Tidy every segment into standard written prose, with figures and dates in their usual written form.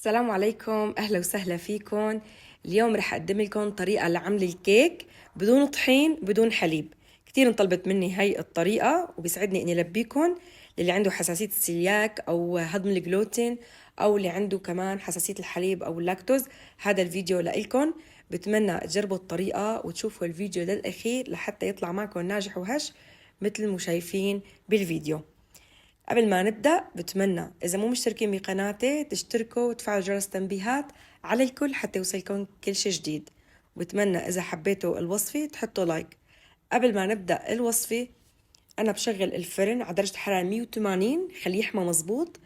السلام عليكم، أهلا وسهلا فيكم. اليوم رح أقدم لكم طريقة لعمل الكيك بدون طحين بدون حليب. كتير انطلبت مني هاي الطريقة وبيسعدني إني ألبيكم للي عنده حساسية السيلياك أو هضم الجلوتين أو اللي عنده كمان حساسية الحليب أو اللاكتوز. هذا الفيديو لإلكم. بتمنى تجربوا الطريقة وتشوفوا الفيديو للأخير لحتى يطلع معكم ناجح وهش مثل ما شايفين بالفيديو. قبل ما نبدأ بتمنى إذا مو مشتركين بقناتي تشتركوا وتفعلوا جرس التنبيهات على الكل حتى يوصلكم كل شي جديد. وبتمنى إذا حبيتوا الوصفة تحطوا لايك. قبل ما نبدأ الوصفة أنا بشغل الفرن على درجة حرارة 180 خليه يحمى مزبوط.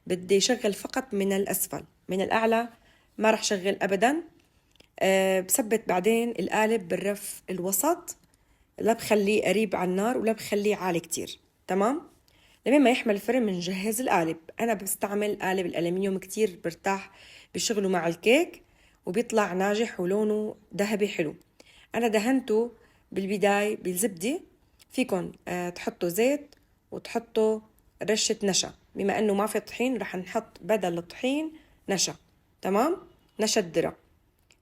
بدي شغل فقط من الأسفل، من الأعلى ما رح شغل أبدا. بثبت بعدين القالب بالرف الوسط، لا بخليه قريب على النار ولا بخليه عالي كتير. تمام. لمين ما يحمل الفرن بنجهز القالب. أنا بستعمل قالب الألمنيوم، كتير برتاح بشغله مع الكيك وبيطلع ناجح ولونه ذهبي حلو. أنا دهنته بالبداية بالزبدة. فيكن تحطوا زيت وتحطوا رشة نشا، بما أنه ما في طحين رح نحط بدل الطحين نشا. تمام، نشا الذرة.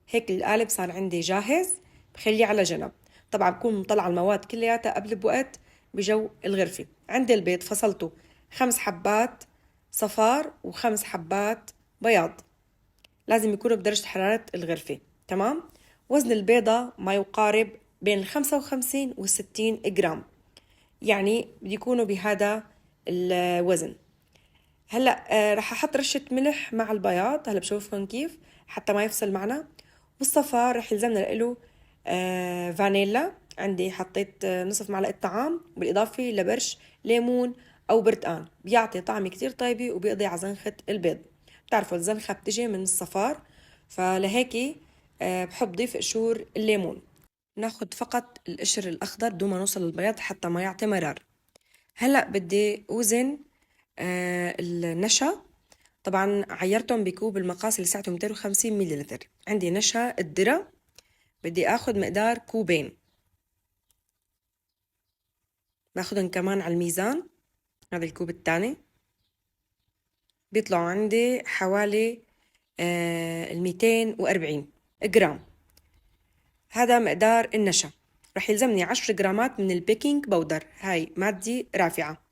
هيك القالب صار عندي جاهز، بخليه على جنب. طبعا بكون مطلعة المواد كلياتها قبل بوقت بجو الغرفة. عندي البيض فصلته 5 حبات صفار و5 حبات بياض، لازم يكونوا بدرجة حرارة الغرفة. تمام. وزن البيضة ما يقارب بين 55 و60 جرام، يعني بده يكونوا بهذا الوزن. هلا رح احط رشة ملح مع البياض، هلا بشوفكم كيف حتى ما يفصل معنا. والصفار رح يلزمنا له فانيلا. عندي حطيت نصف معلقة طعام، بالإضافة لبرش ليمون أو برتقان، بيعطي طعم كتير طيبة وبيقضي على زنخة البيض. بتعرفوا الزنخة بتجي من الصفار، فلهيك بحب ضيف قشور الليمون. ناخد فقط القشر الأخضر دون ما نوصل للبياض حتى ما يعطي مرار. هلأ بدي أوزن النشا. طبعا عيرتهم بكوب المقاس اللي سعته 250 مليلتر. عندي نشا الذرة بدي اخذ مقدار كوبين، باخذهم كمان على الميزان. هذا الكوب الثاني بيطلعوا عندي حوالي 240 جرام. هذا مقدار النشا. رح يلزمني 10 جرامات من البيكنج باودر، هاي مادة رافعة.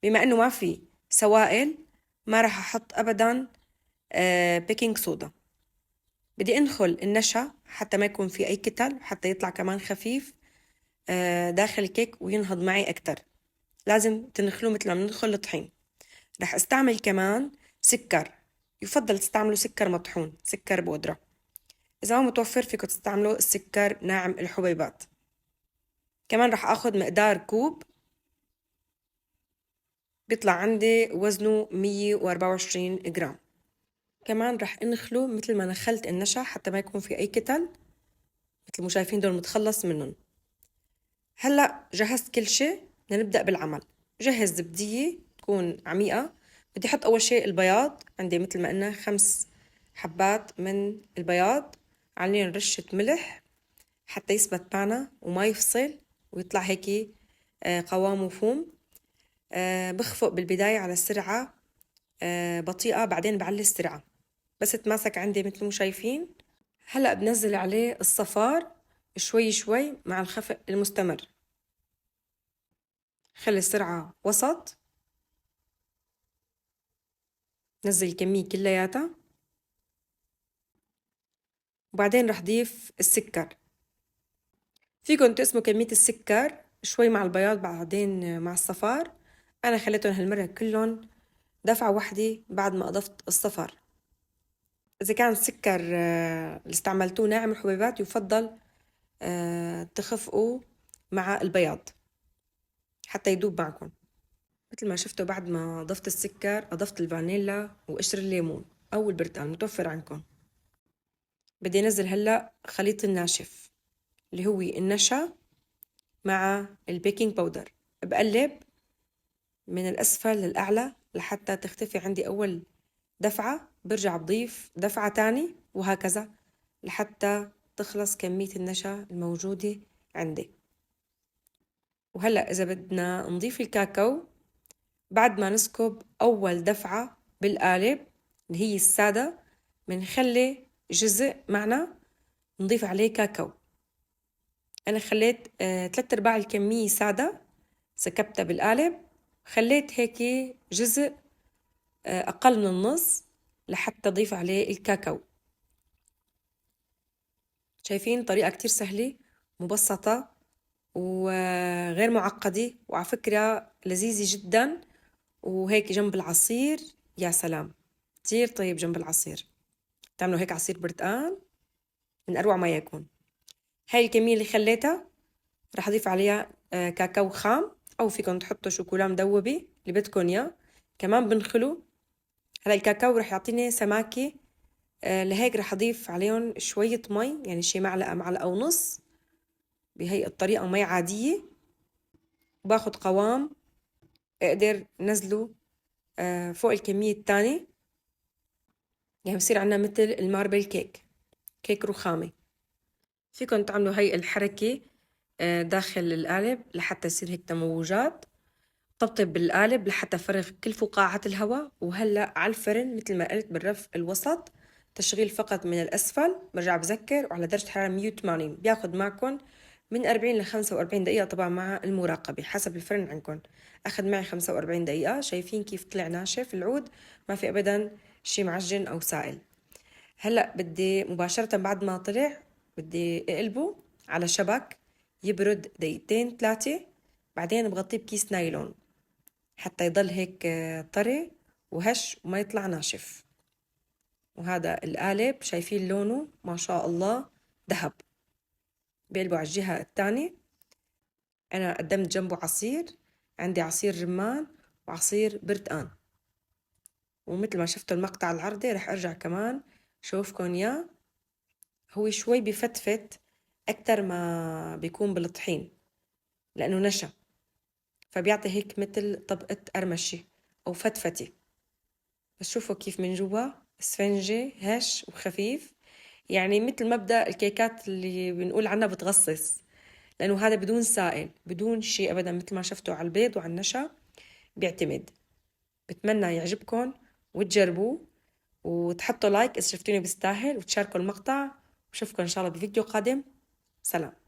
بما انه ما في سوائل ما رح احط ابدا بيكنج صودا. بدي انخل النشا حتى ما يكون في اي كتل، حتى يطلع كمان خفيف داخل الكيك وينهض معي اكتر. لازم تنخلوه مثل ما بندخل الطحين. رح استعمل كمان سكر، يفضل تستعملوا سكر مطحون، سكر بودرة. اذا ما متوفر فيكم تستعملوا السكر ناعم الحبيبات. كمان رح اخذ مقدار كوب، بيطلع عندي وزنه 124 جرام. كمان رح انخله مثل ما نخلت النشا حتى ما يكون في اي كتل، مثل ما شايفين دول متخلص منهم. هلا جهزت كل شيء، بدنا نبدأ بالعمل. جهز زبدية تكون عميقة. بدي احط اول شيء البياض، عندي مثل ما قلنا 5 حبات من البياض. عليهم رشة ملح حتى يثبت معنا وما يفصل ويطلع هيك قوامه فوم. بخفق بالبداية على سرعة بطيئة، بعدين بعلي السرعة بس تماسك عندي مثل ما شايفين. هلأ بنزل عليه الصفار شوي شوي مع الخفق المستمر. خلي السرعة وسط. نزل الكمية كلياتها وبعدين رح ضيف السكر. فيكن تقسموا كمية السكر شوي مع البياض بعدين مع الصفار. أنا خليتهم هالمرة كلهم دفعة واحدة بعد ما أضفت الصفار. إذا كان السكر اللي استعملتوه ناعم الحبيبات يفضل تخفقوا مع البياض حتى يدوب معكم. مثل ما شفتوا بعد ما أضفت السكر أضفت الفانيلا وقشر الليمون أو البرتقال متوفر عندكم. بدي أنزل هلأ خليط الناشف اللي هو النشا مع البيكنج باودر. بقلب من الأسفل للأعلى لحتى تختفي عندي أول دفعة، برجع بضيف دفعة تاني وهكذا لحتى تخلص كمية النشا الموجودة عندي. وهلأ إذا بدنا نضيف الكاكاو بعد ما نسكب أول دفعة بالقالب اللي هي السادة بنخلي جزء معنا نضيف عليه كاكاو. أنا خليت 3/4 الكمية سادة، سكبتها بالقالب، خليت هيك جزء أقل من النص لحتى أضيف عليه الكاكاو. شايفين طريقة كتير سهلة مبسطة وغير معقدة، وعلى فكرة لذيذة جدا، وهيك جنب العصير يا سلام، كتير طيب جنب العصير. تعملوا هيك عصير برتقال من أروع ما يكون. هاي الكمية اللي خليتها رح أضيف عليها كاكاو خام، أو فيكن تحطوا شوكولا مدوبة اللي بدكن إياه كمان بنخلو. هلا الكاكاو رح يعطيني سماكة، لهيك رح أضيف عليهم شوية مي، يعني شي معلقة معلقة ونص بهي الطريقة، مي عادية، وباخد قوام اقدر نزله فوق الكمية التانية، يعني بصير عنا مثل الماربل كيك، كيك رخامي. فيكن تعملوا هاي الحركة داخل القالب لحتى يصير هيك تموجات، طبطب بالقالب لحتى فرغ كل فقاعات الهواء. وهلأ على الفرن مثل ما قلت بالرف الوسط، تشغيل فقط من الأسفل، برجع بذكر، وعلى درجة حرارة 180. بياخد معكم من 40 ل 45 دقيقة، طبعا مع المراقبة حسب الفرن عندكم. أخذ معي 45 دقيقة. شايفين كيف طلع ناشف العود، ما في أبدا شي معجن أو سائل. هلأ بدي مباشرة بعد ما طلع بدي اقلبه على شبك يبرد دقيقتين 3، بعدين بغطيه بكيس نايلون حتى يضل هيك طري وهش وما يطلع ناشف. وهذا القالب شايفين لونه ما شاء الله ذهب. بقلبه على الجهة الثانية. أنا قدمت جنبه عصير، عندي عصير رمان وعصير برتقان، ومثل ما شفتوا المقطع العرضي رح أرجع كمان شوفكن يا. هو شوي بفتفت أكتر ما بيكون بالطحين لأنه نشا، فبيعطي هيك مثل طبقة قرمشة أو فتفتة. بس شوفوا كيف من جوا اسفنجي هش وخفيف، يعني مثل مبدأ الكيكات اللي بنقول عنها بتغصص، لأنه هذا بدون سائل بدون شيء أبدا، مثل ما شفتوا على البيض وعلى النشا بيعتمد. بتمنى يعجبكم وتجربوه، وتحطوا لايك إذا شفتوني بستاهل، وتشاركوا المقطع، وشوفكم إن شاء الله بفيديو قادم. سلام.